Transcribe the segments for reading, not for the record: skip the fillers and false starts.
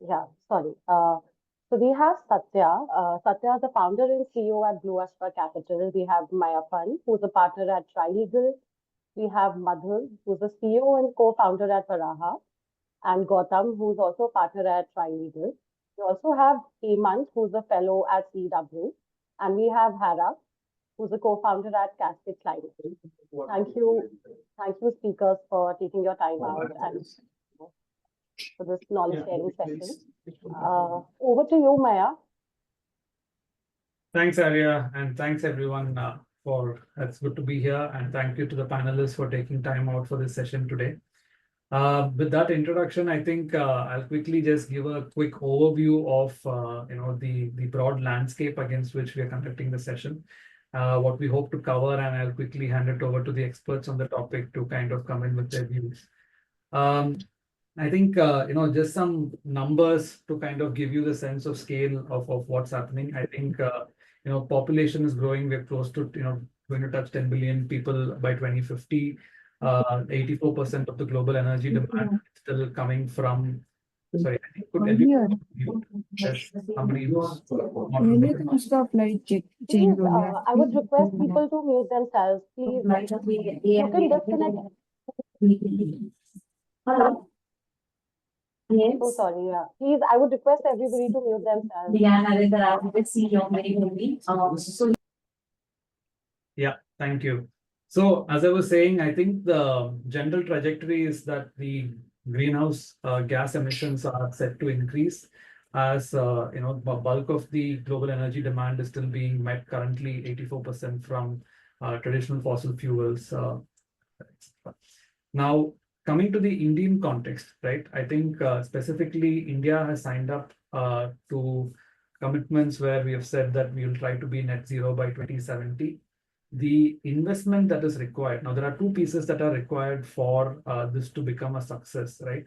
Yeah, sorry. So we have Satya. Satya is the founder and CEO at Blue Ashwa Capital. We have Mayappan, who's a partner at Trilegal. We have Madhur, who's the CEO and co-founder at Varaha, and Gautam, who's also a partner at Trilegal. We also have Hemant, who's a fellow at CW, and we have Hara, who's a co-founder at Cascade Climate. Thank you, speakers, for taking your time out and for this knowledge sharing session. Over to you, Maya. Thanks, Arya, and thanks everyone for it's good to be here, and thank you to the panelists for taking time out for this session today. With that introduction, I think I'll quickly just give a quick overview of the broad landscape against which we are conducting the session, what we hope to cover, and I'll quickly hand it over to the experts on the topic to kind of come in with their views. I think just some numbers to kind of give you the sense of scale of what's happening. I think population is growing. We're close to going to touch 10 billion people by 2050. 84% of the global energy demand is still coming from. Sorry, I think could everyone somebody who's Please, I would request people to mute themselves. Please, you can disconnect. Hello. Yes. So sorry. Yeah. Please, I would request everybody to mute themselves. Yeah, thank you. So as I was saying, I think the general trajectory is that the greenhouse gas emissions are set to increase as bulk of the global energy demand is still being met currently 84% from traditional fossil fuels. Now, coming to the Indian context, right? I think specifically India has signed up to commitments where we have said that we will try to be net zero by 2070. The investment that is required. Now, there are two pieces that are required for this to become a success, right?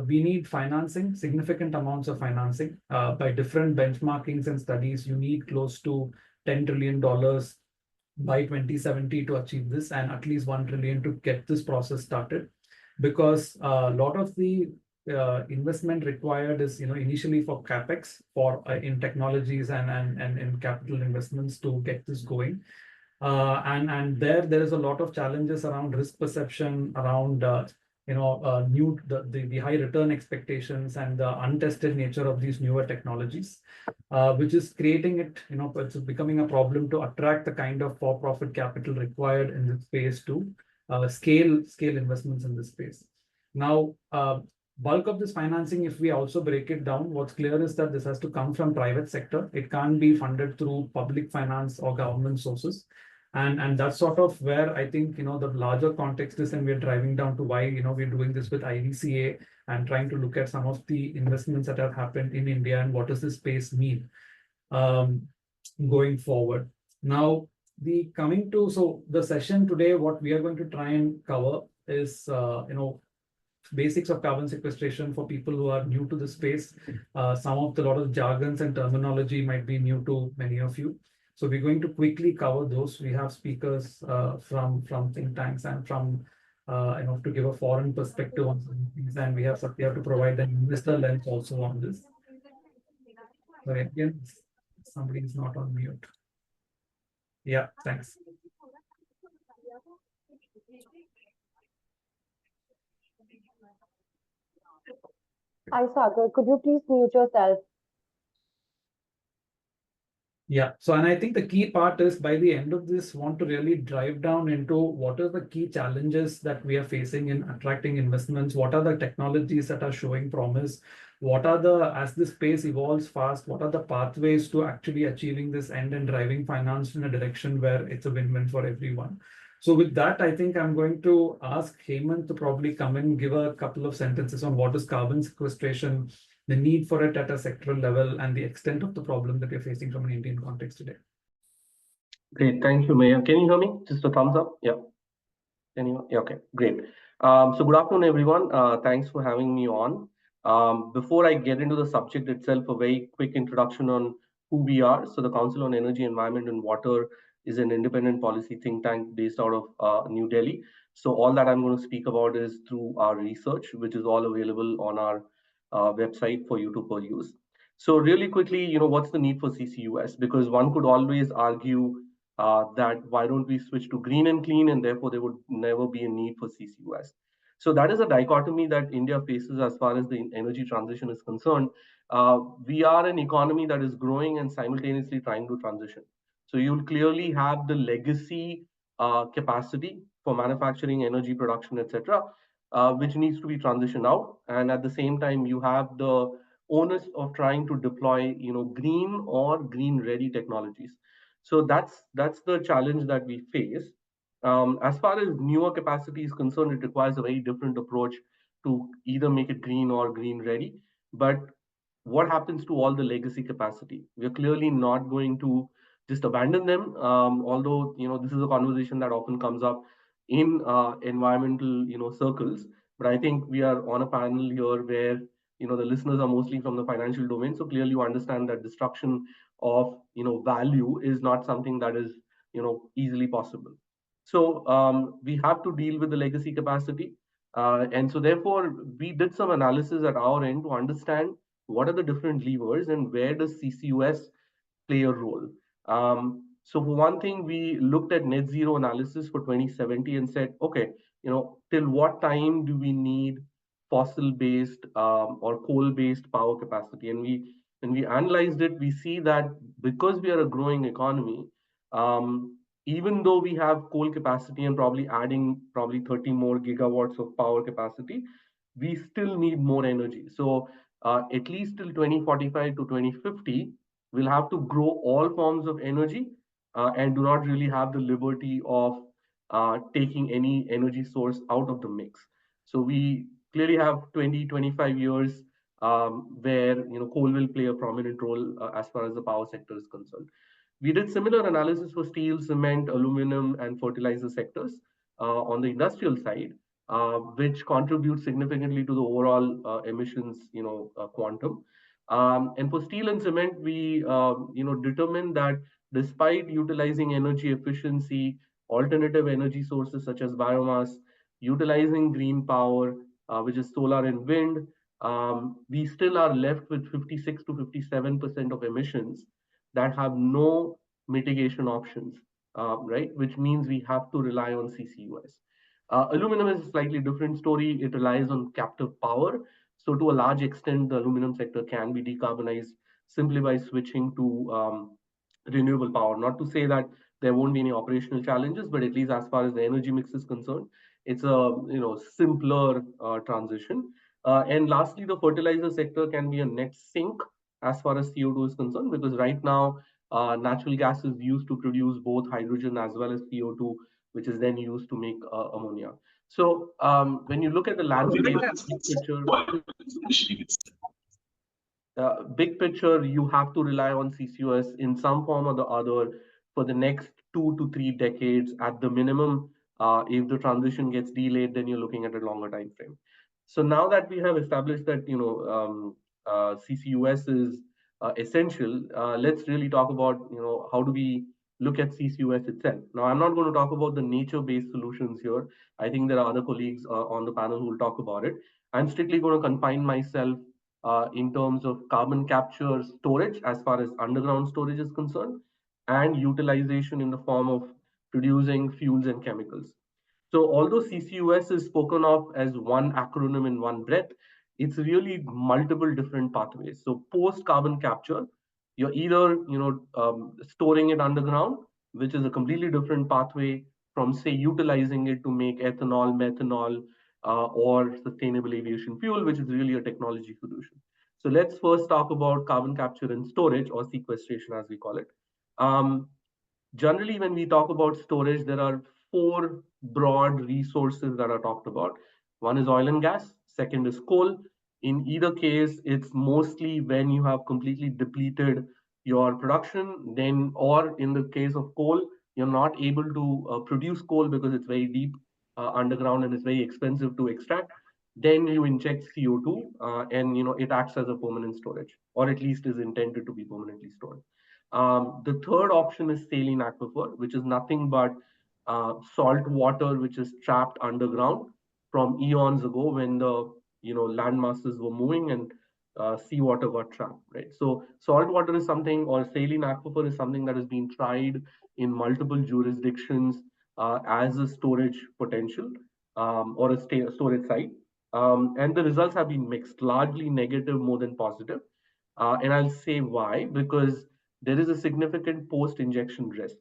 We need financing, significant amounts of financing. By different benchmarkings and studies, you need close to $10 trillion by 2070 to achieve this, and at least 1 trillion to get this process started. Because a lot of the investment required is initially for capex in technologies and in capital investments to get this going, and there is a lot of challenges around risk perception, around the high return expectations and the untested nature of these newer technologies, which is creating it, it's becoming a problem to attract the kind of for-profit capital required in this space to scale investments in this space. Now, bulk of this financing, if we also break it down, what's clear is that this has to come from private sector. It can't be funded through public finance or government sources. And that's sort of where I think, the larger context is, and we're driving down to why, we're doing this with IVCA and trying to look at some of the investments that have happened in India and what does this space mean going forward. Now, the session today, what we are going to try and cover is, basics of carbon sequestration for people who are new to the space. A lot of jargons and terminology might be new to many of you. So we're going to quickly cover those. We have speakers from think tanks and from to give a foreign perspective on some things, and we have Satya to provide an investor lens also on this. Sorry, again, somebody is not on mute. Yeah, thanks. Hi, Sagar. Could you please mute yourself? Yeah. So, and I think the key part is by the end of this, want to really drive down into what are the key challenges that we are facing in attracting investments. What are the technologies that are showing promise? As this space evolves fast, what are the pathways to actually achieving this end and driving finance in a direction where it's a win-win for everyone? So with that, I think I'm going to ask Hemant to probably come in, give a couple of sentences on what is carbon sequestration, the need for it at a sectoral level, and the extent of the problem that we're facing from an Indian context today. Great, thank you, Mayor. Can you hear me? Just a thumbs up. Yeah. Can you? Yeah, okay, great. So good afternoon, everyone. Thanks for having me on. Before I get into the subject itself, a very quick introduction on who we are. So the Council on Energy, Environment and Water is an independent policy think tank based out of New Delhi. So all that I'm going to speak about is through our research, which is all available on our website for you to peruse. So really quickly, what's the need for CCUS? Because one could always argue that why don't we switch to green and clean, and therefore there would never be a need for CCUS. So that is a dichotomy that India faces as far as the energy transition is concerned. We are an economy that is growing and simultaneously trying to transition. So you'll clearly have the legacy capacity for manufacturing, energy production, etc., which needs to be transitioned out. And at the same time, you have the onus of trying to deploy, green or green-ready technologies. So that's the challenge that we face. As far as newer capacity is concerned, it requires a very different approach to either make it green or green ready. But what happens to all the legacy capacity? We're clearly not going to just abandon them. Although this is a conversation that often comes up in environmental circles. But I think we are on a panel here where the listeners are mostly from the financial domain, so clearly you understand that destruction of value is not something that is easily possible. So we have to deal with the legacy capacity. And so therefore, we did some analysis at our end to understand what are the different levers and where does CCUS play a role. So for one thing, we looked at net zero analysis for 2070 and said, okay, till what time do we need fossil-based or coal-based power capacity? And when we analyzed it, we see that because we are a growing economy, even though we have coal capacity and probably adding 30 more gigawatts of power capacity, we still need more energy. So at least till 2045 to 2050, we'll have to grow all forms of energy and do not really have the liberty of taking any energy source out of the mix. So we clearly have 20-25 years where coal will play a prominent role as far as the power sector is concerned. We did similar analysis for steel, cement, aluminum, and fertilizer sectors on the industrial side, which contribute significantly to the overall emissions, quantum. And for steel and cement, we, determined that despite utilizing energy efficiency, alternative energy sources such as biomass, utilizing green power, which is solar and wind, we still are left with 56 to 57% of emissions that have no mitigation options, right? Which means we have to rely on CCUS. Aluminum is a slightly different story. It relies on captive power. So to a large extent, the aluminum sector can be decarbonized simply by switching to renewable power. Not to say that there won't be any operational challenges, but at least as far as the energy mix is concerned, it's a simpler transition. And lastly, the fertilizer sector can be a net sink as far as CO2 is concerned, because right now natural gas is used to produce both hydrogen as well as CO2, which is then used to make ammonia. So when you look at the landscape, big picture, you have to rely on CCUS in some form or the other for the next 2 to 3 decades at the minimum. If the transition gets delayed, then you're looking at a longer time frame. So now that we have established that CCUS is essential, let's really talk about how do we look at CCUS itself. Now, I'm not going to talk about the nature-based solutions here. I think there are other colleagues on the panel who will talk about it. I'm strictly going to confine myself in terms of carbon capture storage as far as underground storage is concerned, and utilization in the form of producing fuels and chemicals. So although CCUS is spoken of as one acronym in one breath, it's really multiple different pathways. So post carbon capture, you're either storing it underground, which is a completely different pathway from say utilizing it to make ethanol, methanol, or sustainable aviation fuel, which is really a technology solution. So let's first talk about carbon capture and storage, or sequestration as we call it. Generally, when we talk about storage, there are four broad resources that are talked about. One is oil and gas, second is coal. In either case, it's mostly when you have completely depleted your production, then, or in the case of coal, you're not able to produce coal because it's very deep underground and it's very expensive to extract. Then you inject CO2 and it acts as a permanent storage, or at least is intended to be permanently stored. The third option is saline aquifer, which is nothing but salt water which is trapped underground from eons ago when the land masses were moving and seawater got trapped, right? So salt water is something, or saline aquifer is something that has been tried in multiple jurisdictions as a storage potential or a storage site. And the results have been mixed, largely negative more than positive. And I'll say why, because there is a significant post-injection risk.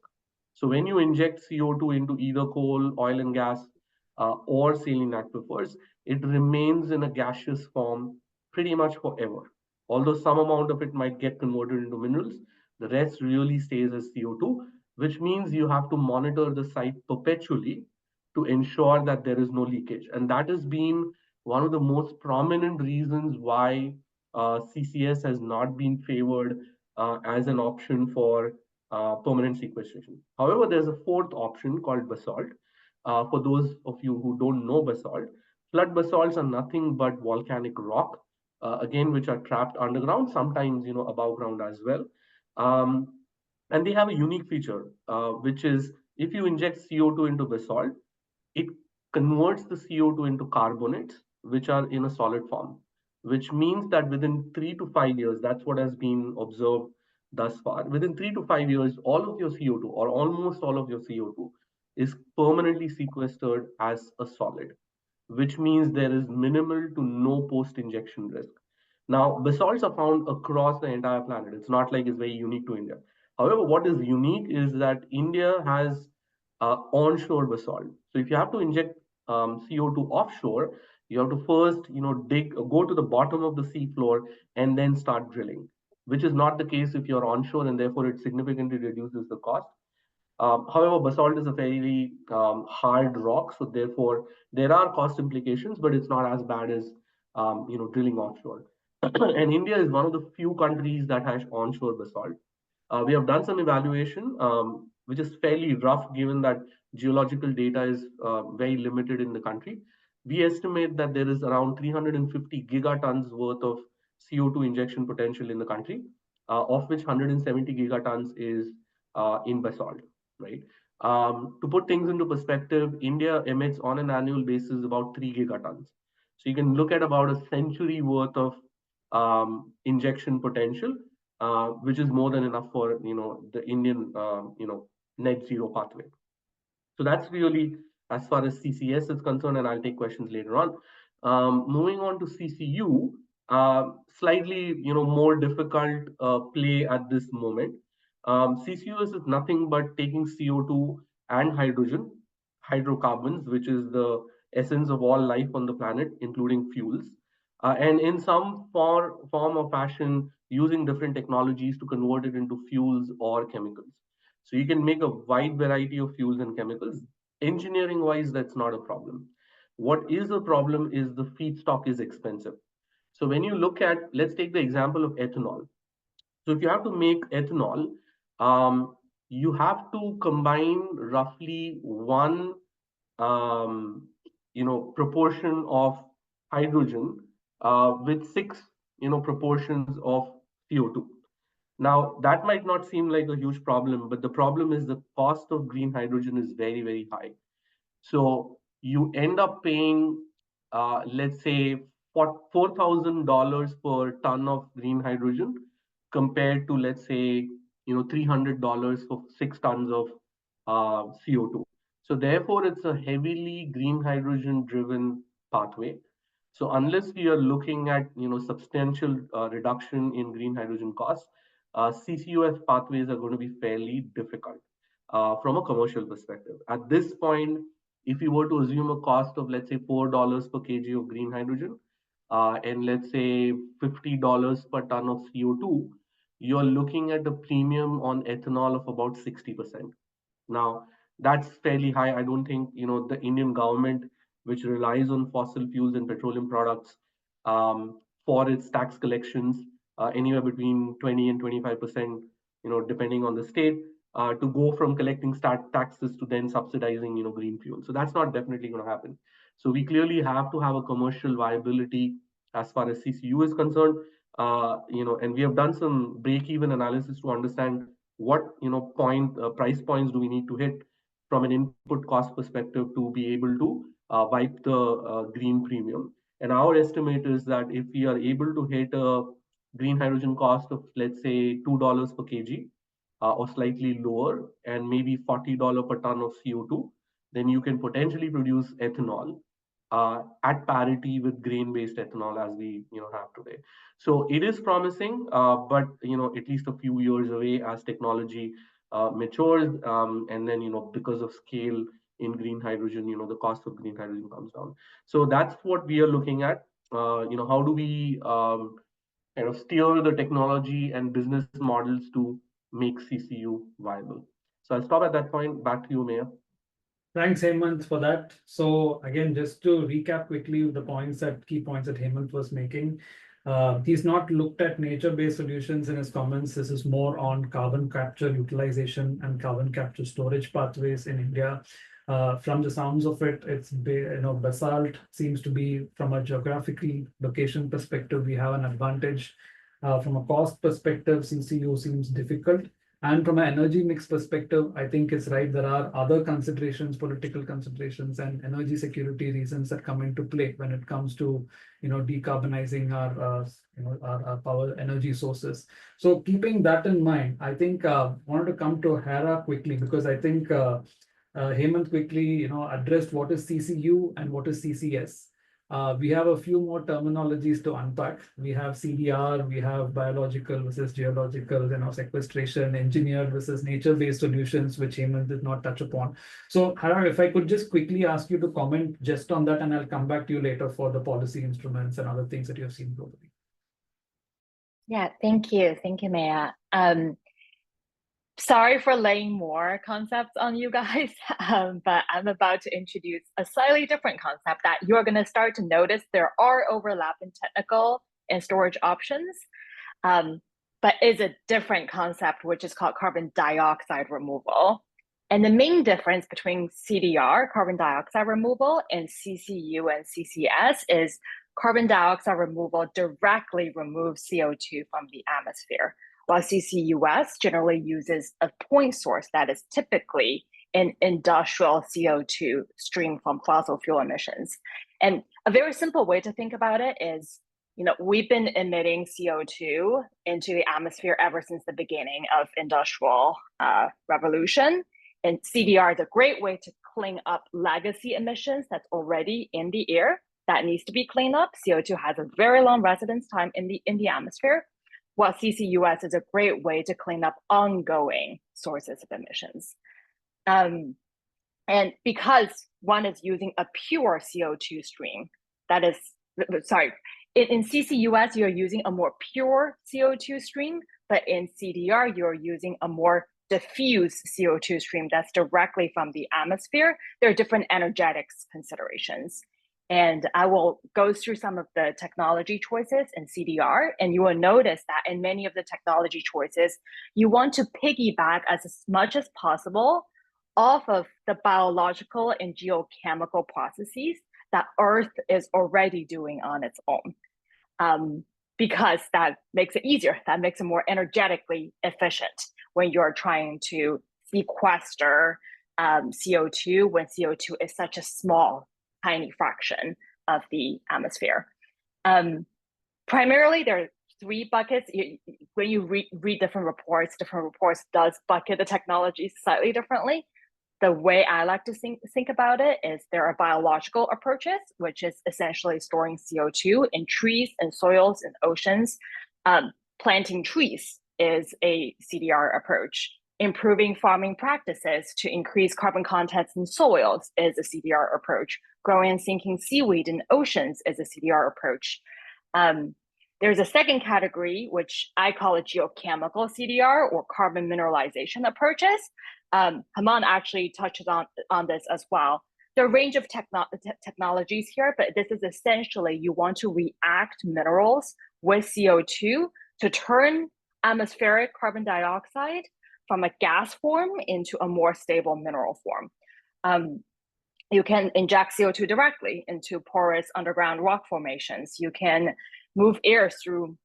So when you inject CO2 into either coal, oil and gas, or saline aquifers, it remains in a gaseous form pretty much forever. Although some amount of it might get converted into minerals, the rest really stays as CO2, which means you have to monitor the site perpetually to ensure that there is no leakage. And that has been one of the most prominent reasons why CCS has not been favored as an option for permanent sequestration. However, there's a fourth option called basalt. For those of you who don't know basalt, flood basalts are nothing but volcanic rock, again, which are trapped underground, sometimes above ground as well. Um, and they have a unique feature, which is if you inject CO2 into basalt, it converts the CO2 into carbonates, which are in a solid form, which means that within 3 to 5 years, that's what has been observed thus far. Within 3 to 5 years, all of your CO2 or almost all of your CO2 is permanently sequestered as a solid, which means there is minimal to no post-injection risk. Now, basalts are found across the entire planet. It's not like it's very unique to India. However, what is unique is that India has onshore basalt. So if you have to inject CO2 offshore, you have to first, go to the bottom of the sea floor and then start drilling, which is not the case if you're onshore, and therefore it significantly reduces the cost. However, basalt is a fairly hard rock, so therefore there are cost implications, but it's not as bad as drilling offshore. And India is one of the few countries that has onshore basalt. We have done some evaluation, which is fairly rough given that geological data is very limited in the country. We estimate that there is around 350 gigatons worth of CO2 injection potential in the country, of which 170 gigatons is in basalt, right? To put things into perspective, India emits on an annual basis about 3 gigatons. So you can look at about a century worth of injection potential, which is more than enough for the Indian net zero pathway. So that's really as far as CCS is concerned, and I'll take questions later on. Moving on to CCU, slightly more difficult play at this moment. CCUS is nothing but taking CO2 and hydrogen, hydrocarbons, which is the essence of all life on the planet, including fuels, and in some form or fashion, using different technologies to convert it into fuels or chemicals. So you can make a wide variety of fuels and chemicals. Engineering wise, that's not a problem. What is a problem is the feedstock is expensive. So when you look at, let's take the example of ethanol. So if you have to make ethanol, you have to combine roughly one proportion of hydrogen with six proportions of CO2. Now, that might not seem like a huge problem, but the problem is the cost of green hydrogen is very, very high. So you end up paying, let's say, $4,000 per ton of green hydrogen compared to, let's say, $300 for 6 tons of CO2. So therefore, it's a heavily green hydrogen driven pathway. So unless we are looking at substantial reduction in green hydrogen costs, CCUS pathways are going to be fairly difficult from a commercial perspective. At this point, if you were to assume a cost of, let's say, $4 per kg of green hydrogen, and let's say $50 per ton of CO2, you're looking at a premium on ethanol of about 60%. Now, that's fairly high. I don't think the Indian government, which relies on fossil fuels and petroleum products for its tax collections, anywhere between 20 and 25%, depending on the state, to go from collecting taxes to then subsidizing, green fuel. So that's not definitely going to happen. So we clearly have to have a commercial viability as far as CCU is concerned. And we have done some break-even analysis to understand what price points do we need to hit from an input cost perspective to be able to wipe the green premium. And our estimate is that if we are able to hit a green hydrogen cost of, let's say, $2 per kg, or slightly lower, and maybe $40 per ton of CO2, then you can potentially produce ethanol at parity with grain-based ethanol as we have today. So it is promising, but at least a few years away as technology matures, and then because of scale in green hydrogen, the cost of green hydrogen comes down. So that's what we are looking at. How do we steer the technology and business models to make CCU viable? So I'll stop at that point. Back to you, Maya. Thanks, Hemant, for that. So again, just to recap quickly the key points that Hemant was making. He's not looked at nature-based solutions in his comments. This is more on carbon capture utilization and carbon capture storage pathways in India. From the sounds of it, it's basalt seems to be, from a geographical location perspective, we have an advantage. From a cost perspective, CCU seems difficult. And from an energy mix perspective, I think it's right. There are other considerations, political considerations, and energy security reasons that come into play when it comes to, decarbonizing our power energy sources. So keeping that in mind, I think wanted to come to Hera quickly, because I think Hemant quickly, addressed what is CCU and what is CCS. We have a few more terminologies to unpack. We have CDR, we have biological versus geological, sequestration, engineered versus nature-based solutions, which Hemant did not touch upon. So, Hera, if I could just quickly ask you to comment just on that, and I'll come back to you later for the policy instruments and other things that you have seen globally. Yeah, thank you. Thank you, Maya. Sorry for laying more concepts on you guys, but I'm about to introduce a slightly different concept that you're going to start to notice there are overlapping technical and storage options, but is a different concept, which is called carbon dioxide removal. And the main difference between CDR, carbon dioxide removal, and CCU and CCS is carbon dioxide removal directly removes CO2 from the atmosphere, while CCUS generally uses a point source that is typically an industrial CO2 stream from fossil fuel emissions. And a very simple way to think about it is, we've been emitting CO2 into the atmosphere ever since the beginning of industrial revolution. And CDR is a great way to clean up legacy emissions that's already in the air that needs to be cleaned up. CO2 has a very long residence time in the atmosphere, while CCUS is a great way to clean up ongoing sources of emissions. And because one is using a pure CO2 stream, that is, sorry, in CCUS, you're using a more pure CO2 stream, but in CDR, you're using a more diffuse CO2 stream that's directly from the atmosphere. There are different energetics considerations. And I will go through some of the technology choices in CDR, and you will notice that in many of the technology choices, you want to piggyback as much as possible off of the biological and geochemical processes that Earth is already doing on its own, because that makes it easier, that makes it more energetically efficient when you're trying to sequester CO2 when CO2 is such a small, tiny fraction of the atmosphere. Primarily, there are three buckets. When you read different reports does bucket the technology slightly differently. The way I like to think about it is there are biological approaches, which is essentially storing CO2 in trees and soils and oceans. Planting trees is a CDR approach. Improving farming practices to increase carbon contents in soils is a CDR approach. Growing and sinking seaweed in oceans is a CDR approach. There's a second category, which I call a geochemical CDR, or carbon mineralization approaches. Hemant actually touches on this as well. There are a range of technologies here, but this is essentially you want to react minerals with CO2 to turn atmospheric carbon dioxide from a gas form into a more stable mineral form. You can inject CO2 directly into porous underground rock formations. You can move air through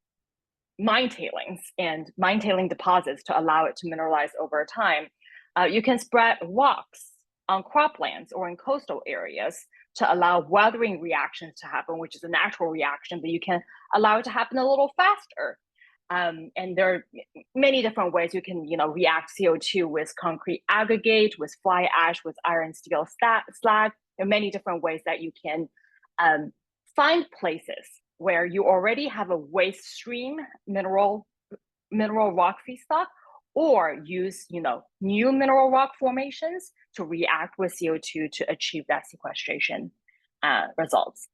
mine tailings and mine tailing deposits to allow it to mineralize over time. You can spread rocks on croplands or in coastal areas to allow weathering reactions to happen, which is a natural reaction, but you can allow it to happen a little faster. And there are many different ways you can, react CO2 with concrete aggregate, with fly ash, with iron steel slag. There are many different ways that you can find places where you already have a waste stream mineral rock feedstock, or use new mineral rock formations to react with CO2 to achieve that sequestration results.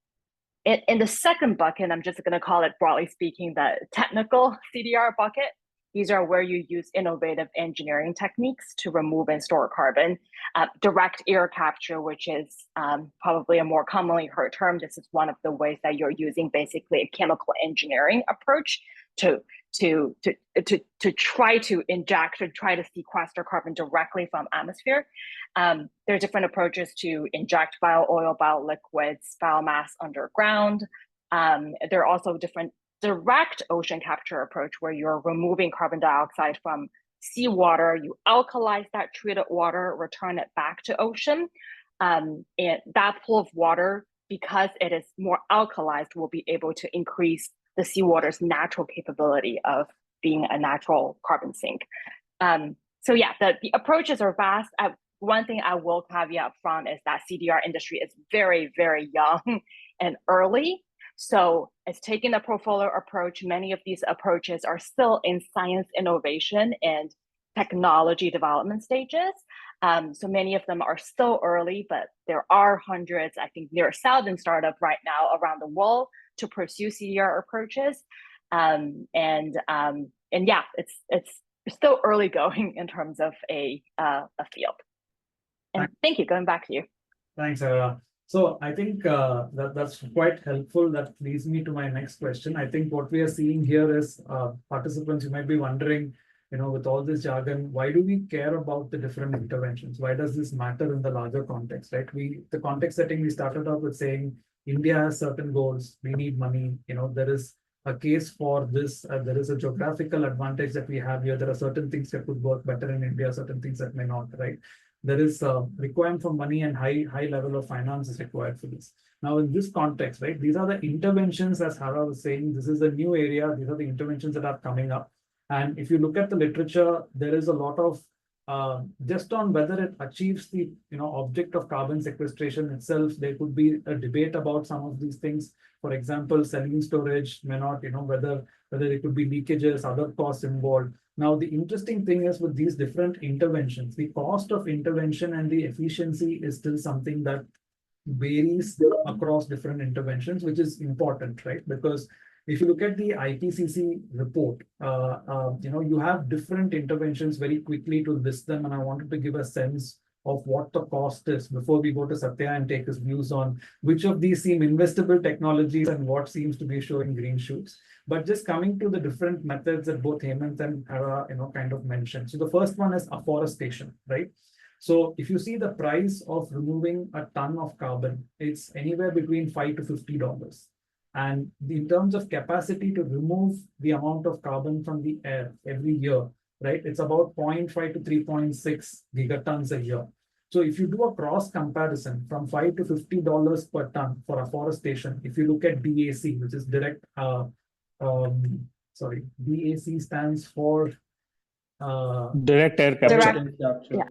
In the second bucket, I'm just going to call it, broadly speaking, the technical CDR bucket. These are where you use innovative engineering techniques to remove and store carbon. Direct air capture, which is probably a more commonly heard term. This is one of the ways that you're using basically a chemical engineering approach to try to inject or try to sequester carbon directly from atmosphere. There are different approaches to inject bio-oil, bio-liquids, biomass underground. There are also different direct ocean capture approach where you're removing carbon dioxide from seawater, you alkalize that treated water, return it back to ocean. And that pool of water, because it is more alkalized, will be able to increase the seawater's natural capability of being a natural carbon sink. So yeah, the approaches are vast. One thing I will caveat up front is that CDR industry is very, very young and early. So it's taking a portfolio approach. Many of these approaches are still in science innovation and technology development stages. So many of them are still early, but there are hundreds, I think there are 1,000 startups right now around the world to pursue CDR approaches. And yeah, it's still early going in terms of a field. And thank you, going back to you. Thanks, Sarah. So I think that's quite helpful. That leads me to my next question. I think what we are seeing here is participants, you might be wondering, with all this jargon, why do we care about the different interventions? Why does this matter in the larger context, right? The context setting, we started off with saying India has certain goals. We need money. There is a case for this. There is a geographical advantage that we have here. There are certain things that could work better in India, certain things that may not, right? There is a requirement for money and high level of finance is required for this. Now, in this context, right, these are the interventions, as Hara was saying, this is a new area. These are the interventions that are coming up. And if you look at the literature, there is a lot of just on whether it achieves the object of carbon sequestration itself. There could be a debate about some of these things. For example, saline storage may not, whether there could be leakages, other costs involved. Now, the interesting thing is with these different interventions, the cost of intervention and the efficiency is still something that varies across different interventions, which is important, right? Because if you look at the IPCC report, you have different interventions very quickly to list them. And I wanted to give a sense of what the cost is before we go to Satya and take his views on which of these seem investable technologies and what seems to be showing green shoots. But just coming to the different methods that both Hemant and Hara, kind of mentioned. So the first one is afforestation, right? So if you see the price of removing a ton of carbon, it's anywhere between $5 to $50. And in terms of capacity to remove the amount of carbon from the air every year, right, it's about 0.5 to 3.6 gigatons a year. So if you do a cross comparison from $5 to $50 per ton for afforestation, if you look at DAC, which is direct, DAC stands for direct air capture.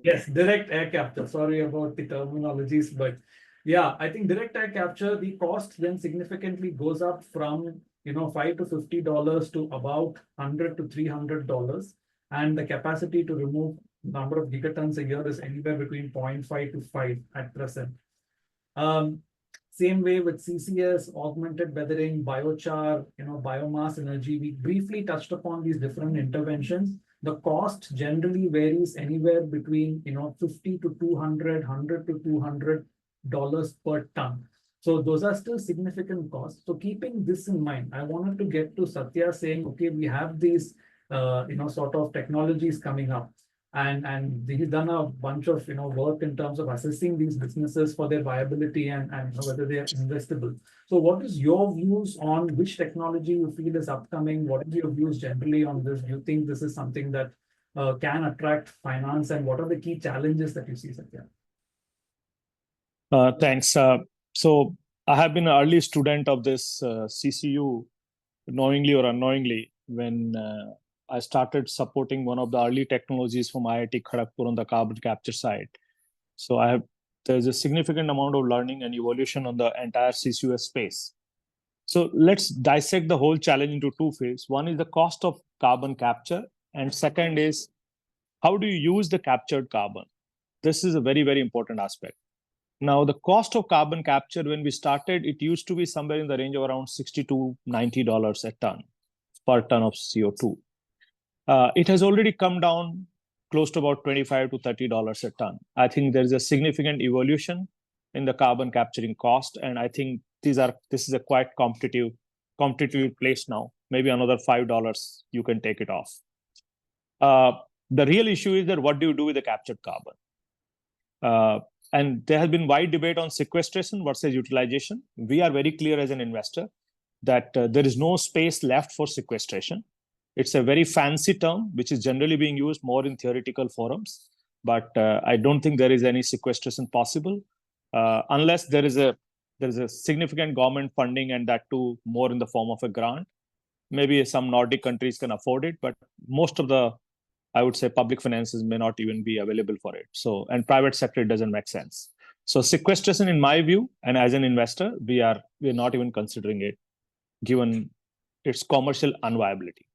Yes, direct air capture. Sorry about the terminologies, but yeah, I think direct air capture, the cost then significantly goes up from $5 to $50 to about $100 to $300, and the capacity to remove number of gigatons a year is anywhere between 0.5 to 5 at present. Same way with CCS, augmented weathering, biochar, biomass energy. We briefly touched upon these different interventions. The cost generally varies anywhere between 50 to 200, $100 to $200 per ton. So those are still significant costs. So keeping this in mind, I wanted to get to Satya saying, okay, we have these sort of technologies coming up. And he's done a bunch of work in terms of assessing these businesses for their viability and whether they are investable. So what is your views on which technology you feel is upcoming? What are your views generally on this? Do you think this is something that can attract finance, and what are the key challenges that you see, Satya? Thanks. So I have been an early student of this CCU, knowingly or unknowingly, when I started supporting one of the early technologies from IIT Kharagpur on the carbon capture side. So there's a significant amount of learning and evolution on the entire CCUS space. So let's dissect the whole challenge into two phases. One is the cost of carbon capture, and second is how do you use the captured carbon? This is a very, very important aspect. Now, the cost of carbon capture, when we started, it used to be somewhere in the range of around $60 to $90 a ton per ton of CO2. It has already come down close to about $25 to $30 a ton. I think there is a significant evolution in the carbon capturing cost, and I think this is a quite competitive place now. Maybe another $5 you can take it off. The real issue is that what do you do with the captured carbon? And there has been wide debate on sequestration versus utilization. We are very clear as an investor that there is no space left for sequestration. It's a very fancy term, which is generally being used more in theoretical forums. But I don't think there is any sequestration possible unless there is a significant government funding, and that too more in the form of a grant. Maybe some Nordic countries can afford it, but most of the, I would say, public finances may not even be available for it. So, and private sector, it doesn't make sense. So sequestration, in my view, and as an investor, we're not even considering it, given its commercial unviability.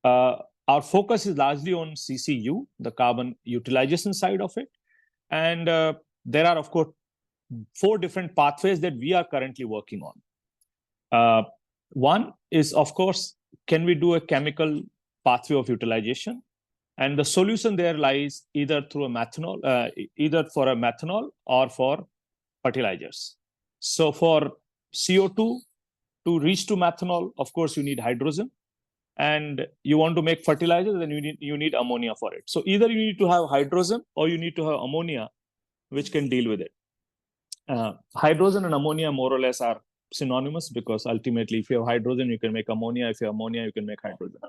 Our focus is largely on CCU, the carbon utilization side of it. And there are, of course, 4 different pathways that we are currently working on. One is, of course, can we do a chemical pathway of utilization? And the solution there lies either through a methanol, either for a methanol or for fertilizers. So for CO2 to reach to methanol, of course, you need hydrogen. And you want to make fertilizer, then you need ammonia for it. So either you need to have hydrogen or you need to have ammonia, which can deal with it. Hydrogen and ammonia more or less are synonymous, because ultimately, if you have hydrogen, you can make ammonia. If you have ammonia, you can make hydrogen.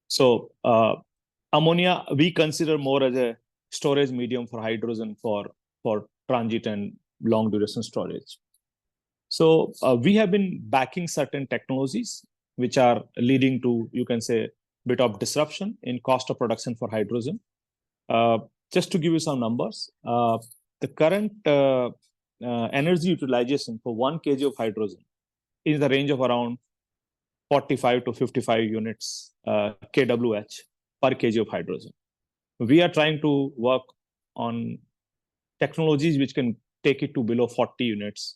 So ammonia, we consider more as a storage medium for hydrogen for transit and long duration storage. So we have been backing certain technologies which are leading to, you can say, bit of disruption in cost of production for hydrogen. Just to give you some numbers, the current energy utilization for 1 kg of hydrogen is in the range of around 45 to 55 units kWh per kg of hydrogen. We are trying to work on technologies which can take it to below 40 units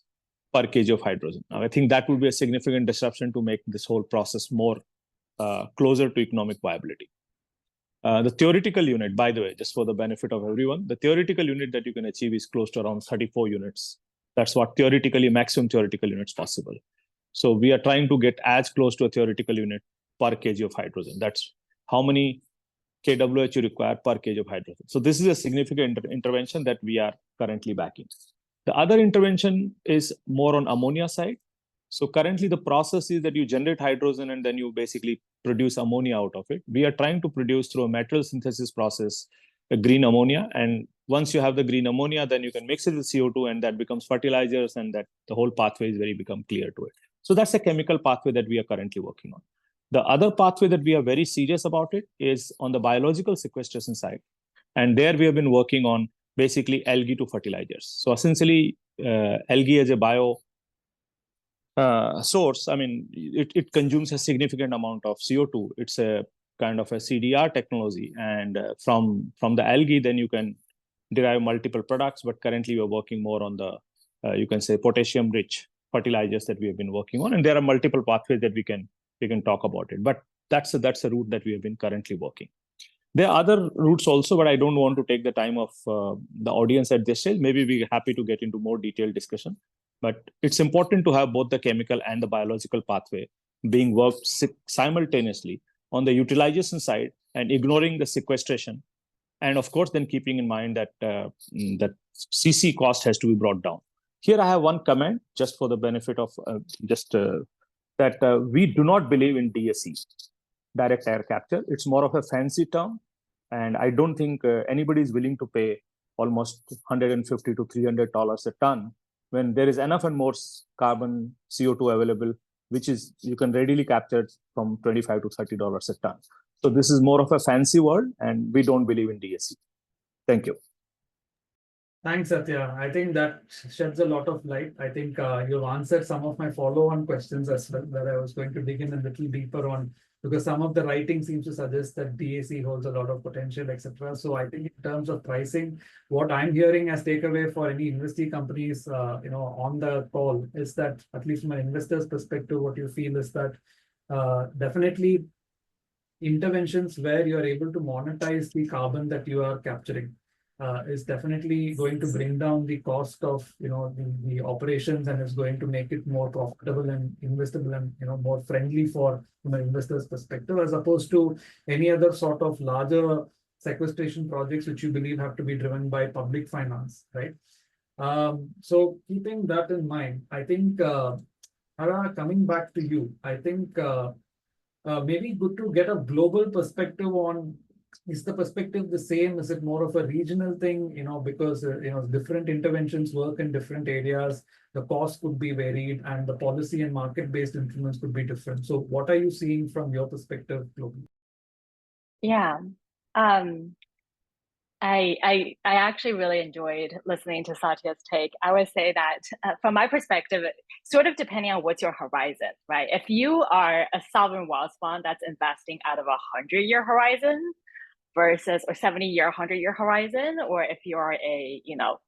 per kg of hydrogen. Now, I think that would be a significant disruption to make this whole process more closer to economic viability. The theoretical unit, by the way, just for the benefit of everyone, the theoretical unit that you can achieve is close to around 34 units. That's what maximum theoretical units possible. So we are trying to get as close to a theoretical unit per kg of hydrogen. That's how many kWh you require per kg of hydrogen. So this is a significant intervention that we are currently backing. The other intervention is more on ammonia side. So currently the process is that you generate hydrogen and then you basically produce ammonia out of it. We are trying to produce through a material synthesis process a green ammonia. And once you have the green ammonia, then you can mix it with CO2 and that becomes fertilizers, and that the whole pathway is very become clear to it. So that's a chemical pathway that we are currently working on. The other pathway that we are very serious about it is on the biological sequestration side. And there we have been working on basically algae to fertilizers. So essentially, algae as a bio source, I mean, it consumes a significant amount of CO2. It's a kind of a CDR technology. And from the algae, then you can derive multiple products. But currently, we're working more on the, you can say, potassium-rich fertilizers that we have been working on. And there are multiple pathways that we can talk about it. But that's a route that we have been currently working. There are other routes also, but I don't want to take the time of the audience at this stage. Maybe we're happy to get into more detailed discussion. But it's important to have both the chemical and the biological pathway being worked simultaneously on the utilization side and ignoring the sequestration. And of course, then keeping in mind that that CC cost has to be brought down. Here I have one comment just for the benefit of that we do not believe in DAC, direct air capture. It's more of a fancy term. And I don't think anybody is willing to pay almost $150 to $300 a ton when there is enough and more carbon CO2 available, which is you can readily capture it from $25 to $30 a ton. So this is more of a fancy word, and we don't believe in DSC. Thank you. Thanks, Satya. I think that sheds a lot of light. I think you've answered some of my follow-on questions as well, that I was going to dig in a little deeper on, because some of the writing seems to suggest that DAC holds a lot of potential, etc. So I think in terms of pricing, what I'm hearing as takeaway for any investee companies, on the call is that, at least from an investor's perspective, what you feel is that definitely interventions where you are able to monetize the carbon that you are capturing is definitely going to bring down the cost of the operations, and is going to make it more profitable and investable, and more friendly from an investor's perspective, as opposed to any other sort of larger sequestration projects which you believe have to be driven by public finance, right? So keeping that in mind, I think Hara, coming back to you, I think maybe good to get a global perspective on, is the perspective the same? Is it more of a regional thing? Because different interventions work in different areas. The cost could be varied, and the policy and market-based influence could be different. So, what are you seeing from your perspective globally? Yeah, I actually really enjoyed listening to Satya's take. I would say that from my perspective, sort of depending on what's your horizon, right? If you are a sovereign wealth fund that's investing out of a 100-year horizon versus a 70-year, 100-year horizon, or if you're a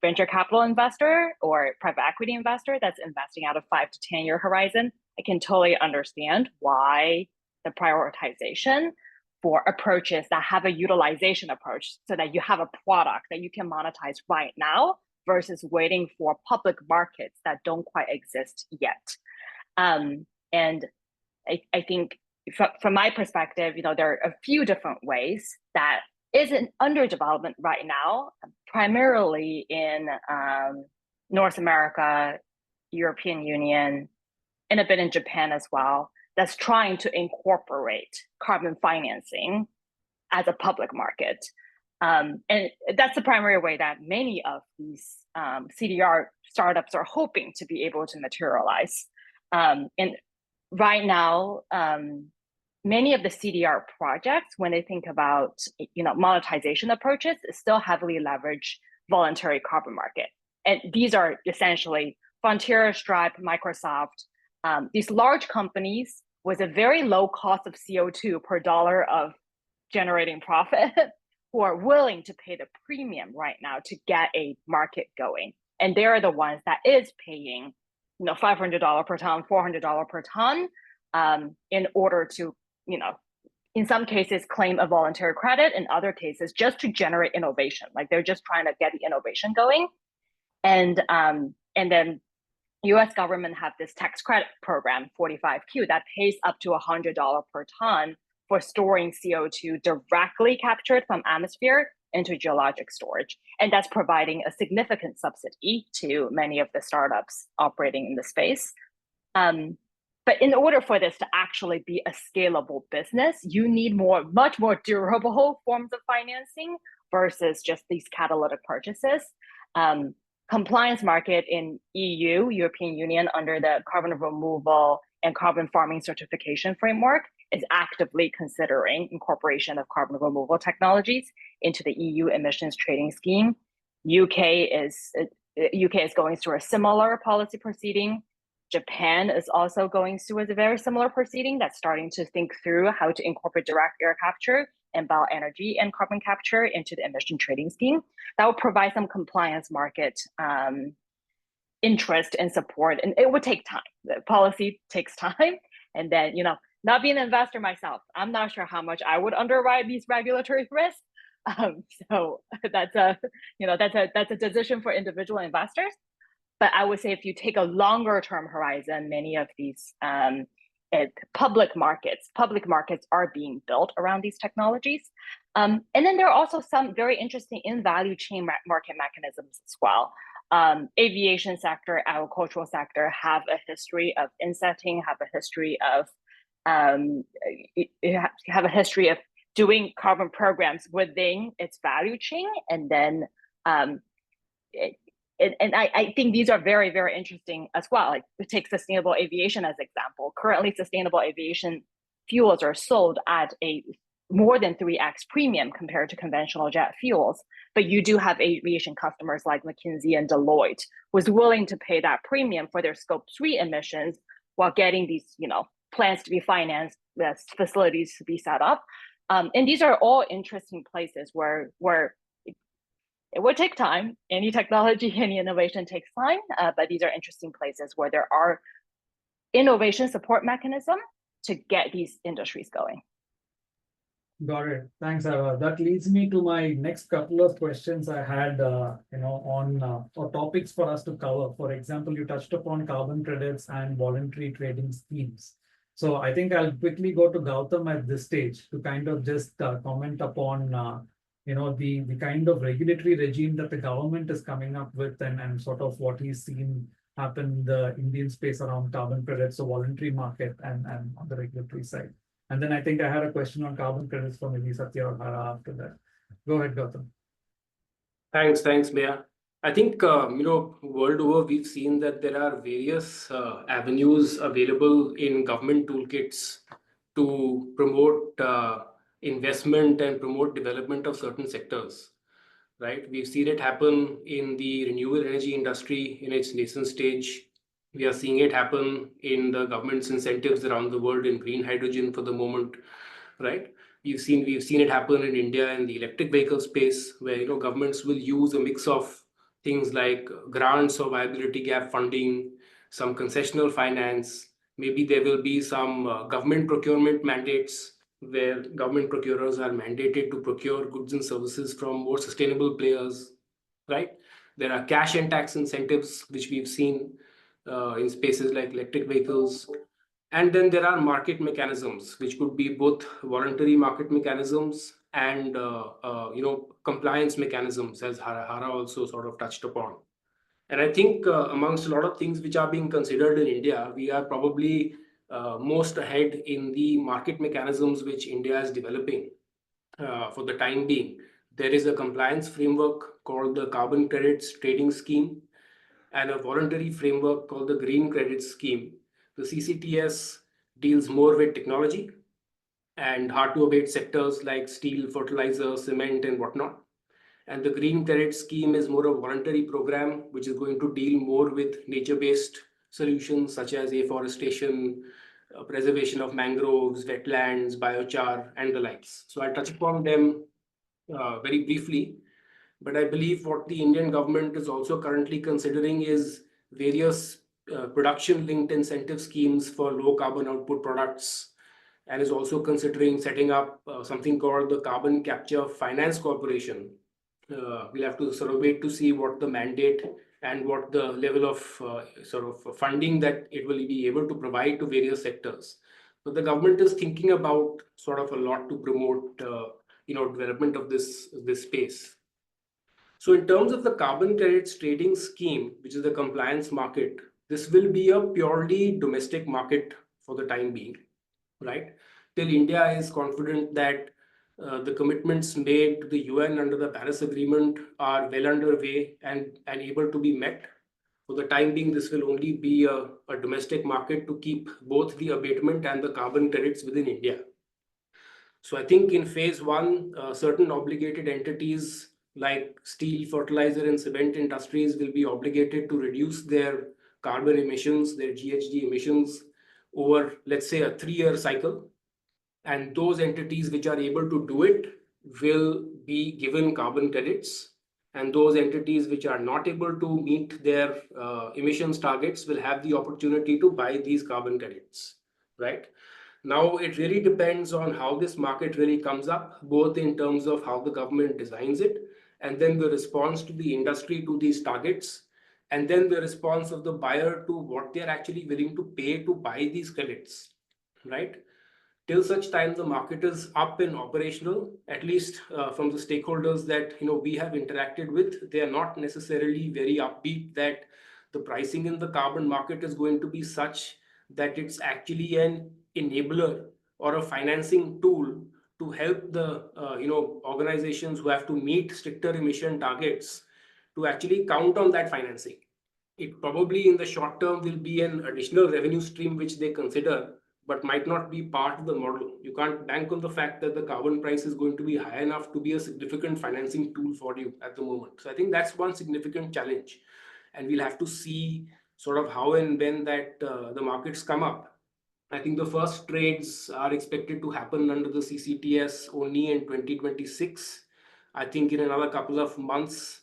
venture capital investor or private equity investor that's investing out of 5 to 10-year horizon, I can totally understand why the prioritization for approaches that have a utilization approach, so that you have a product that you can monetize right now versus waiting for public markets that don't quite exist yet. And I think from my perspective, there are a few different ways that isn't under development right now, primarily in North America, European Union, and a bit in Japan as well, that's trying to incorporate carbon financing as a public market. And that's the primary way that many of these CDR startups are hoping to be able to materialize. And right now, many of the CDR projects, when they think about monetization approaches, still heavily leverage voluntary carbon market. And these are essentially Frontier, Stripe, Microsoft, these large companies with a very low cost of CO2 per dollar of generating profit, who are willing to pay the premium right now to get a market going. And they're the ones that is paying $500 per ton, $400 per ton, in order to, in some cases claim a voluntary credit, in other cases just to generate innovation. Like they're just trying to get the innovation going. And then US government have this tax credit program, 45Q, that pays up to $100 per ton for storing CO2 directly captured from atmosphere into geologic storage. And that's providing a significant subsidy to many of the startups operating in the space. But in order for this to actually be a scalable business, you need much more durable forms of financing versus just these catalytic purchases. Compliance market in EU, European Union, under the carbon removal and carbon farming certification framework, is actively considering incorporation of carbon removal technologies into the EU emissions trading scheme. UK is going through a similar policy proceeding. Japan is also going through a very similar proceeding that's starting to think through how to incorporate direct air capture and bioenergy and carbon capture into the emission trading scheme. That will provide some compliance market interest and support, and it would take time. The policy takes time, and then not being an investor myself, I'm not sure how much I would underwrite these regulatory risks. So that's a decision for individual investors. But I would say if you take a longer term horizon, many of these public markets are being built around these technologies. And then there are also some very interesting in value chain market mechanisms as well. Aviation sector, agricultural sector have a history of insetting, have a history of doing carbon programs within its value chain, and then I think these are very, very interesting as well. Like to take sustainable aviation as example. Currently, sustainable aviation fuels are sold at a more than 3x premium compared to conventional jet fuels. But you do have aviation customers like McKinsey and Deloitte who's willing to pay that premium for their Scope 3 emissions while getting these, plants to be financed, facilities to be set up. And these are all interesting places where it would take time. Any technology, any innovation takes time, but these are interesting places where there are innovation support mechanisms to get these industries going. Got it. Thanks, Ava. That leads me to my next couple of questions I had, on or topics for us to cover. For example, you touched upon carbon credits and voluntary trading schemes. So I think I'll quickly go to Gautam at this stage to kind of just comment upon, the kind of regulatory regime that the government is coming up with and sort of what he's seen happen in the Indian space around carbon credits, so voluntary market and on the regulatory side. And then I think I had a question on carbon credits for maybe Satya or Hara after that. Go ahead, Gautam. Thanks, Maya. I think, world over, we've seen that there are various avenues available in government toolkits to promote investment and promote development of certain sectors, right? We've seen it happen in the renewable energy industry in its nascent stage. We are seeing it happen in the government's incentives around the world in green hydrogen for the moment, right? We've seen it happen in India in the electric vehicle space, where governments will use a mix of things like grants or viability gap funding, some concessional finance. Maybe there will be some government procurement mandates where government procurers are mandated to procure goods and services from more sustainable players, right? There are cash and tax incentives, which we've seen in spaces like electric vehicles. And then there are market mechanisms, which could be both voluntary market mechanisms and compliance mechanisms, as Hara also sort of touched upon. And I think amongst a lot of things which are being considered in India, we are probably most ahead in the market mechanisms which India is developing for the time being. There is a compliance framework called the Carbon Credits Trading Scheme and a voluntary framework called the Green Credits Scheme. The CCTS deals more with technology and hard-to-abate sectors like steel, fertilizer, cement, and whatnot. And the Green Credit Scheme is more a voluntary program, which is going to deal more with nature-based solutions such as afforestation, preservation of mangroves, wetlands, biochar, and the likes. So I'll touch upon them very briefly. But I believe what the Indian government is also currently considering is various production-linked incentive schemes for low carbon output products, and is also considering setting up something called the Carbon Capture Finance Corporation. We'll have to sort of wait to see what the mandate and what the level of sort of funding that it will be able to provide to various sectors. But the government is thinking about sort of a lot to promote development of this space. So in terms of the carbon credits trading scheme, which is the compliance market, this will be a purely domestic market for the time being, right? Till India is confident that the commitments made to the UN under the Paris Agreement are well underway and able to be met. For the time being, this will only be a domestic market to keep both the abatement and the carbon credits within India. So I think in phase one, certain obligated entities like steel, fertilizer, and cement industries will be obligated to reduce their carbon emissions, their GHG emissions over, let's say, a 3-year cycle. And those entities which are able to do it will be given carbon credits. And those entities which are not able to meet their emissions targets will have the opportunity to buy these carbon credits, right? Now, it really depends on how this market really comes up, both in terms of how the government designs it, and then the response to the industry to these targets, and then the response of the buyer to what they're actually willing to pay to buy these credits, right? Till such time the market is up and operational, at least from the stakeholders that we have interacted with, they are not necessarily very upbeat that the pricing in the carbon market is going to be such that it's actually an enabler or a financing tool to help the organizations who have to meet stricter emission targets to actually count on that financing. It probably in the short term will be an additional revenue stream which they consider, but might not be part of the model. You can't bank on the fact that the carbon price is going to be high enough to be a significant financing tool for you at the moment. So I think that's one significant challenge. And we'll have to see sort of how and when that the markets come up. I think the first trades are expected to happen under the CCTS only in 2026. I think in another couple of months,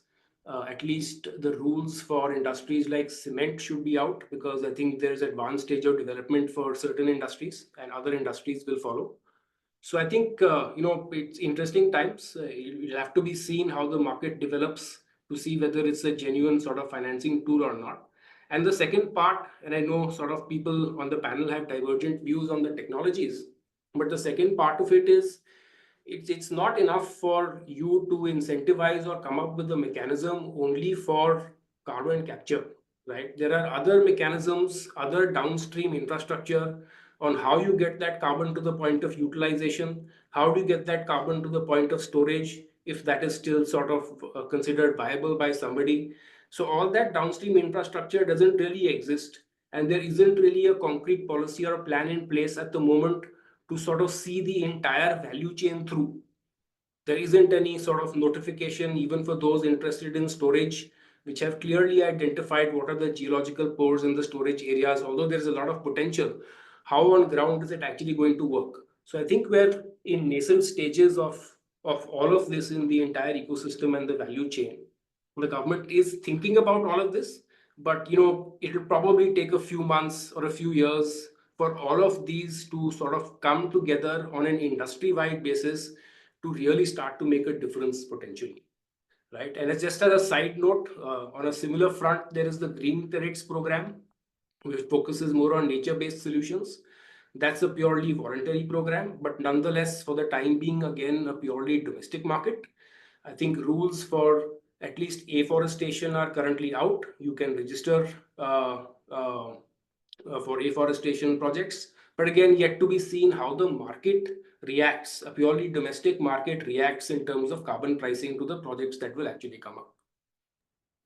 at least the rules for industries like cement should be out, because I think there's advanced stage of development for certain industries and other industries will follow. So I think, it's interesting times. It'll have to be seen how the market develops to see whether it's a genuine sort of financing tool or not. And the second part, and I know sort of people on the panel have divergent views on the technologies, but the second part of it is it's not enough for you to incentivize or come up with a mechanism only for carbon capture, right? There are other mechanisms, other downstream infrastructure on how you get that carbon to the point of utilization, how do you get that carbon to the point of storage, if that is still sort of considered viable by somebody. So all that downstream infrastructure doesn't really exist, and there isn't really a concrete policy or plan in place at the moment to sort of see the entire value chain through. There isn't any sort of notification even for those interested in storage, which have clearly identified what are the geological pores in the storage areas, although there's a lot of potential. How on ground is it actually going to work? So I think we're in nascent stages of all of this in the entire ecosystem and the value chain. The government is thinking about all of this, but it will probably take a few months or a few years for all of these to sort of come together on an industry-wide basis to really start to make a difference potentially, right? And it's just as a side note, on a similar front, there is the GreenFuture program, which focuses more on nature-based solutions. That's a purely voluntary program, but nonetheless, for the time being, again, a purely domestic market. I think rules for at least afforestation are currently out. You can register for afforestation projects, but again, yet to be seen how the market reacts, a purely domestic market reacts in terms of carbon pricing to the projects that will actually come up.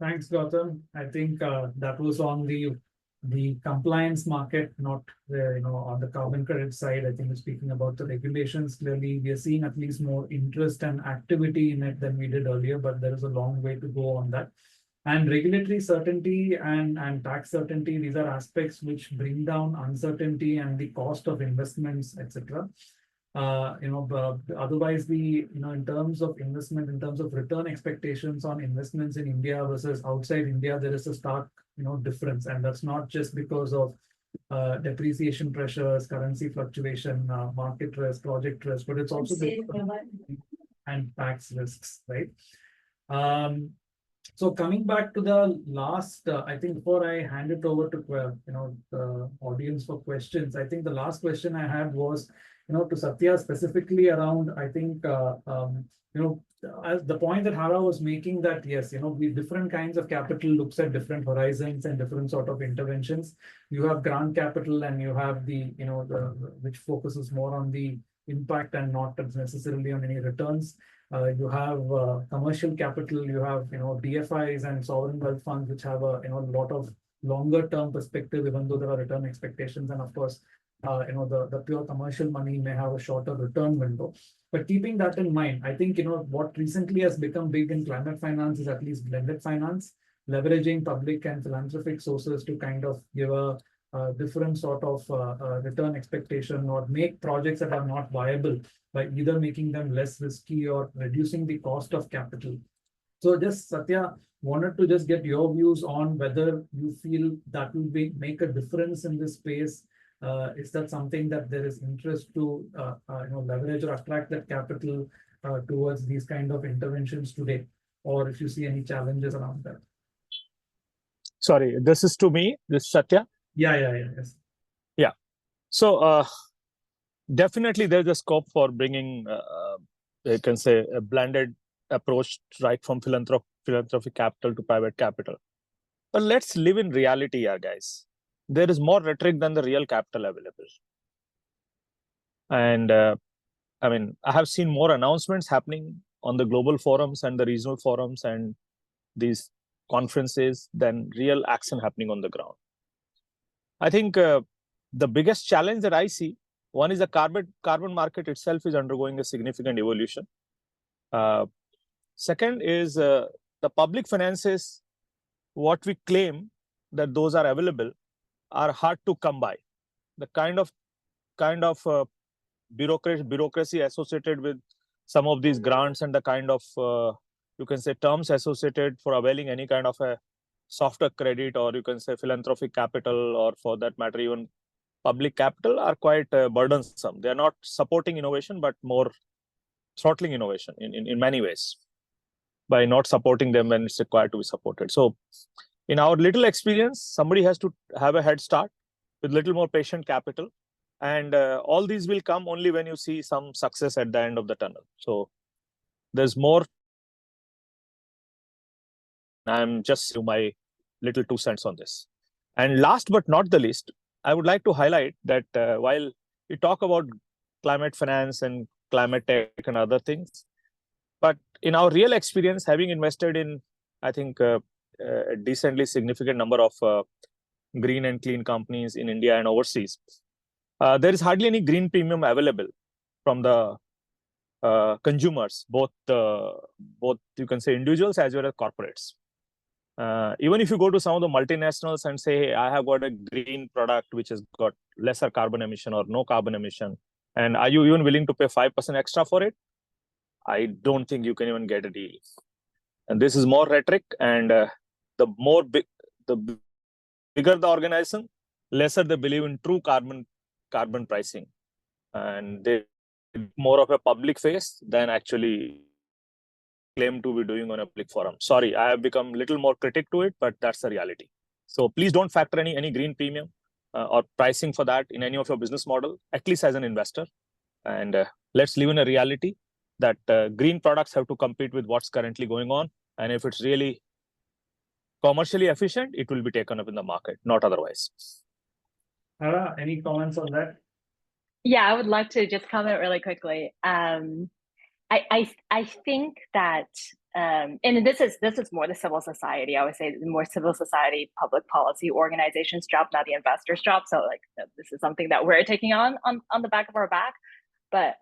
Thanks, Gautam. I think that was on the compliance market, not on the carbon credit side. I think we're speaking about the regulations. Clearly, we are seeing at least more interest and activity in it than we did earlier, but there is a long way to go on that. And regulatory certainty and tax certainty, these are aspects which bring down uncertainty and the cost of investments, etc. Otherwise, in terms of investment, in terms of return expectations on investments in India versus outside India, there is a stark, difference, and that's not just because of depreciation pressures, currency fluctuation, market risk, project risk, but it's also and tax risks, right? So coming back to the last, I think before I hand it over to the audience for questions, I think the last question I had was, to Satya specifically around, I think, as the point that Hara was making that, yes, we different kinds of capital looks at different horizons and different sort of interventions. You have grant capital and you have the which focuses more on the impact and not necessarily on any returns. You have commercial capital, you have DFIs and sovereign wealth funds, which have a lot of longer term perspective, even though there are return expectations. And of course, the pure commercial money may have a shorter return window. But keeping that in mind, I think what recently has become big in climate finance is at least blended finance, leveraging public and philanthropic sources to kind of give a different sort of return expectation or make projects that are not viable by either making them less risky or reducing the cost of capital. So just Satya, wanted to just get your views on whether you feel that will make a difference in this space. Is that something that there is interest to leverage or attract that capital towards these kind of interventions today, or if you see any challenges around that? Sorry, this is to me, this Satya? Yes. Yeah. So definitely there's a scope for bringing, you can say, a blended approach right from philanthropic capital to private capital. But let's live in reality here, guys. There is more rhetoric than the real capital available. And I mean, I have seen more announcements happening on the global forums and the regional forums and these conferences than real action happening on the ground. I think the biggest challenge that I see, one is the carbon market itself is undergoing a significant evolution. Second is the public finances, what we claim that those are available are hard to come by. The kind of bureaucracy associated with some of these grants and the kind of you can say terms associated for availing any kind of a softer credit, or you can say philanthropic capital, or for that matter even public capital, are quite burdensome. They are not supporting innovation but more throttling innovation in many ways by not supporting them when it's required to be supported. So in our little experience, somebody has to have a head start with little more patient capital. And all these will come only when you see some success at the end of the tunnel. So there's more. I'm just my little 2 cents on this. And last but not the least, I would like to highlight that while we talk about climate finance and climate tech and other things, but in our real experience, having invested in, I think, a decently significant number of green and clean companies in India and overseas, there is hardly any green premium available from the consumers, both you can say individuals as well as corporates. Even if you go to some of the multinationals and say, hey, I have got a green product which has got lesser carbon emission or no carbon emission, and are you even willing to pay 5% extra for it? I don't think you can even get a deal. And this is more rhetoric, and the bigger the organization, lesser they believe in true carbon pricing, and they more of a public face than actually claim to be doing on a public forum. Sorry, I have become a little more critic to it, but that's the reality. So please don't factor any green premium or pricing for that in any of your business model, at least as an investor. And let's live in a reality that green products have to compete with what's currently going on. And if it's really commercially efficient, it will be taken up in the market, not otherwise. Hara, any comments on that? Yeah, I would love to just comment really quickly. I think that, and this is more the civil society. I would say the more civil society, public policy organizations' job, not the investors' job. So like this is something that we're taking on the back of our back. But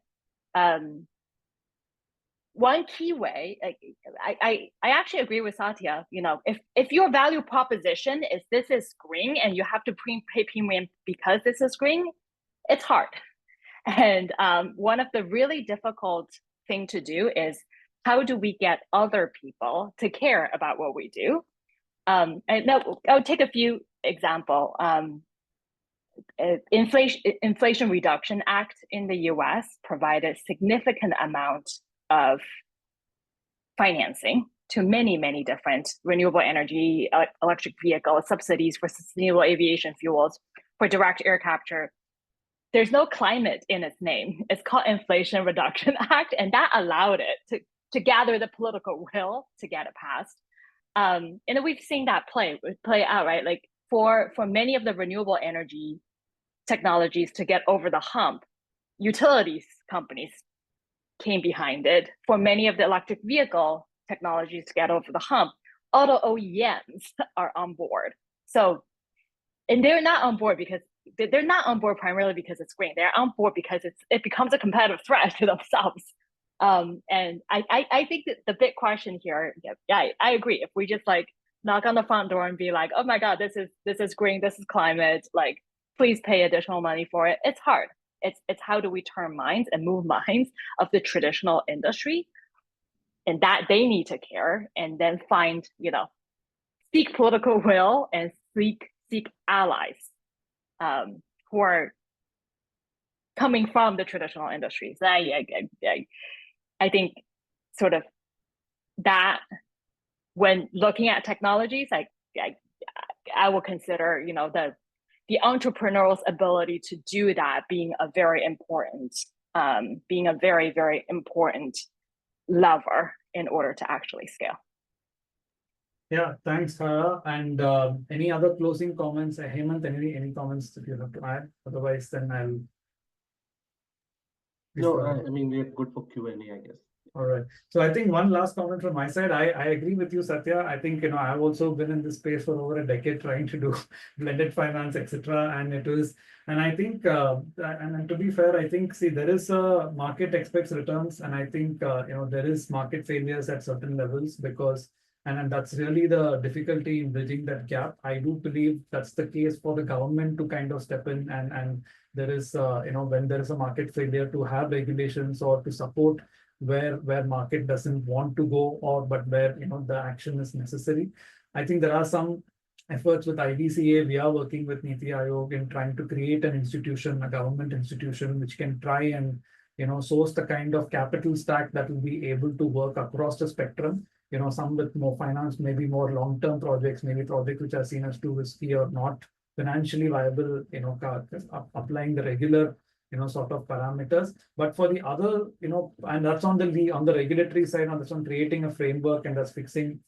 one key way, I actually agree with Satya. You know, if your value proposition is this is green and you have to pay premium because this is green, it's hard. And one of the really difficult thing to do is how do we get other people to care about what we do? And now I'll take a few examples. Inflation Reduction Act in the US provided significant amount of financing to many different renewable energy, electric vehicle subsidies for sustainable aviation fuels, for direct air capture. There's no climate in its name. It's called Inflation Reduction Act, and that allowed it to gather the political will to get it passed. And we've seen that play out, right? Like for many of the renewable energy technologies to get over the hump, utilities companies came behind it. For many of the electric vehicle technologies to get over the hump, auto OEMs are on board. So, and they're not on board because they're not on board primarily because it's green. They're on board because it becomes a competitive threat to themselves. And I think that the big question here, yeah, I agree. If we just like knock on the front door and be like, oh my God, this is green, this is climate, like please pay additional money for it. It's hard. It's how do we turn minds and move minds of the traditional industry, and that they need to care, and then find, you know, seek political will and seek allies who are coming from the traditional industries. I think sort of that when looking at technologies, I will consider, you know, the entrepreneurial's ability to do that being a very important lever in order to actually scale. Yeah, thanks, Hara. And any other closing comments? Hemant, any comments that you have to add? Otherwise, then I'll No, I mean, we're good for Q&A, I guess. All right. So I think one last comment from my side. I agree with you, Satya. I think, I've also been in this space for over a decade trying to do blended finance, etc. And I think, and to be fair, I think, see, there is a market expects returns, and I think, there is market failures at certain levels because, and that's really the difficulty in bridging that gap. I do believe that's the case for the government to kind of step in and there is, when there is a market failure to have regulations or to support where market doesn't want to go or but where the action is necessary. I think there are some efforts with IVCA. We are working with Niti Aayog in trying to create an institution, a government institution, which can try and source the kind of capital stack that will be able to work across the spectrum. Some with more finance, maybe more long-term projects, maybe projects which are seen as too risky or not financially viable, applying the regular sort of parameters. But for the other, and that's on the regulatory side, and that's on creating a framework and that's fixing,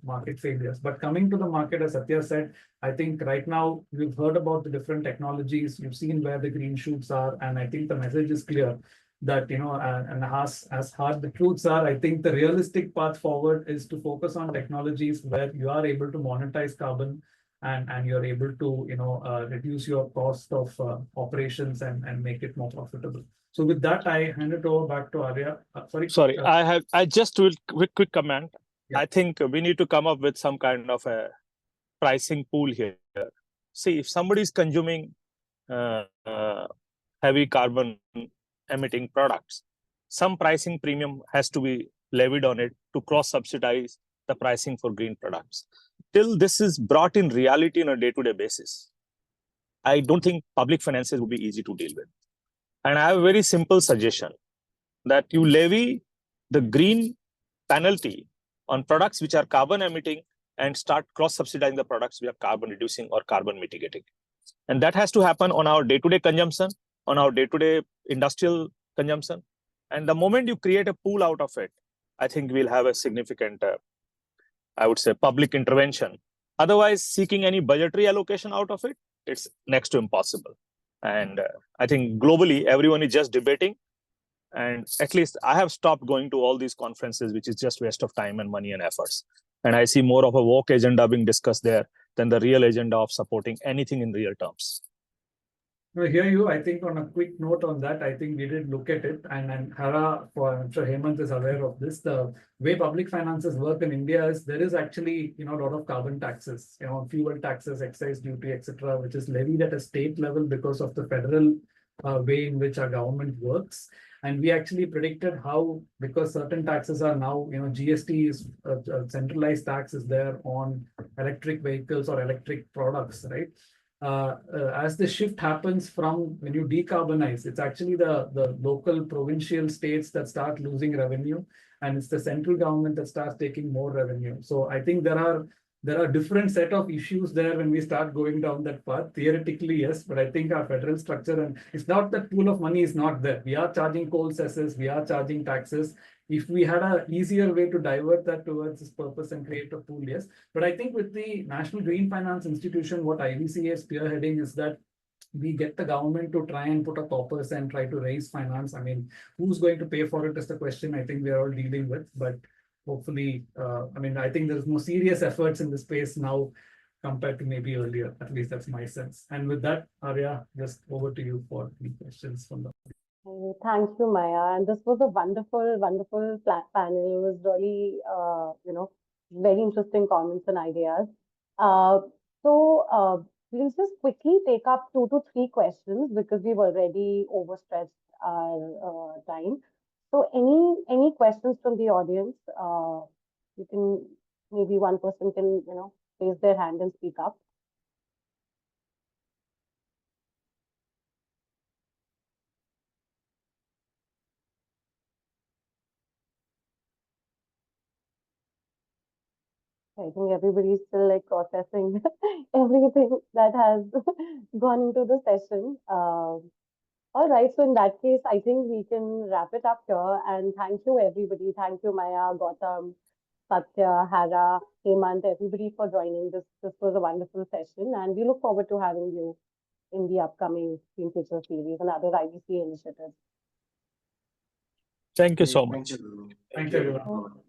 market failures. But coming to the market, as Satya said, I think right now we've heard about the different technologies, you've seen where the green shoots are, and I think the message is clear that, and as hard the truths are, I think the realistic path forward is to focus on technologies where you are able to monetize carbon and you're able to reduce your cost of operations and make it more profitable. So with that, I hand it over back to Arya. Sorry, I just will quick comment. Yeah. I think we need to come up with some kind of a pricing pool here. See, if somebody is consuming heavy carbon emitting products, some pricing premium has to be levied on it to cross subsidize the pricing for green products. Till this is brought in reality on a day-to-day basis, I don't think public finances will be easy to deal with. And I have a very simple suggestion that you levy the green penalty on products which are carbon emitting and start cross-subsidizing the products which are carbon reducing or carbon mitigating. And that has to happen on our day-to-day consumption, on our day-to-day industrial consumption. And the moment you create a pool out of it, I think we'll have a significant, I would say, public intervention. Otherwise, seeking any budgetary allocation out of it, it's next to impossible. And I think globally, everyone is just debating. And at least I have stopped going to all these conferences, which is just waste of time and money and efforts. And I see more of a woke agenda being discussed there than the real agenda of supporting anything in real terms. No, hear you. I think on a quick note on that, I think we did look at it, and Hara, I'm sure Hemant is aware of this. The way public finances work in India is there is actually a lot of carbon taxes, fuel taxes, excise duty, etc., which is levied at a state level because of the federal way in which our government works. And we actually predicted how, because certain taxes are now, GST is a centralized tax is there on electric vehicles or electric products, right? As the shift happens from when you decarbonize, it's actually the local provincial states that start losing revenue, and it's the central government that starts taking more revenue. So I think there are different set of issues there when we start going down that path. Theoretically, yes, but I think our federal structure, and it's not that pool of money is not there. We are charging coal cesses, we are charging taxes. If we had an easier way to divert that towards this purpose and create a pool, yes. But I think with the National Green Finance Institution, what IVCA is spearheading is that we get the government to try and put a corpus and try to raise finance. I mean, who's going to pay for it is the question I think we are all dealing with. But hopefully, I think there's more serious efforts in the space now compared to maybe earlier. At least that's my sense. And with that, Arya, just over to you for any questions from the. Thank you, Maya. And this was a wonderful, wonderful panel. It was really, very interesting comments and ideas. We'll just quickly take up 2 to 3 questions because we've already overstretched our time. So any questions from the audience? You can, maybe one person can, raise their hand and speak up. I think everybody's still like processing everything that has gone into the session. All right, so in that case, I think we can wrap it up here. And thank you, everybody. Thank you, Maya, Gautam, Satya, Hara, Hemant, everybody for joining this. This was a wonderful session, and we look forward to having you in the upcoming GreenFuture series and other IVCA initiatives. Thank you so Thank much. you. Thanks, everyone.